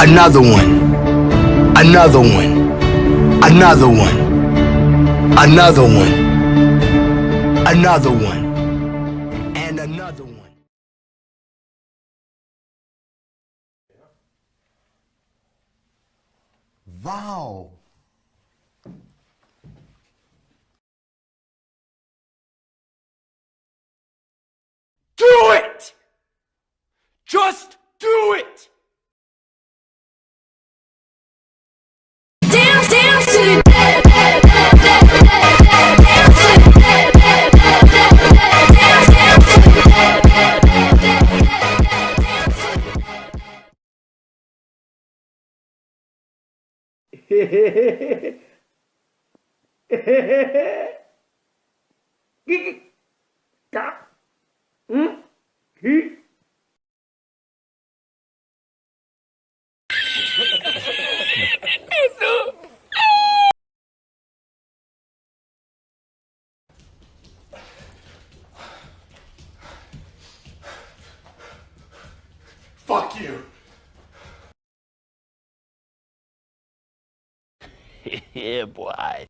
Another one. Another one. Another one. Another one. Another one. And another one. Wow. Do it! Just do it! Dance, dance to the dance to Fuck you. Yeah, boy.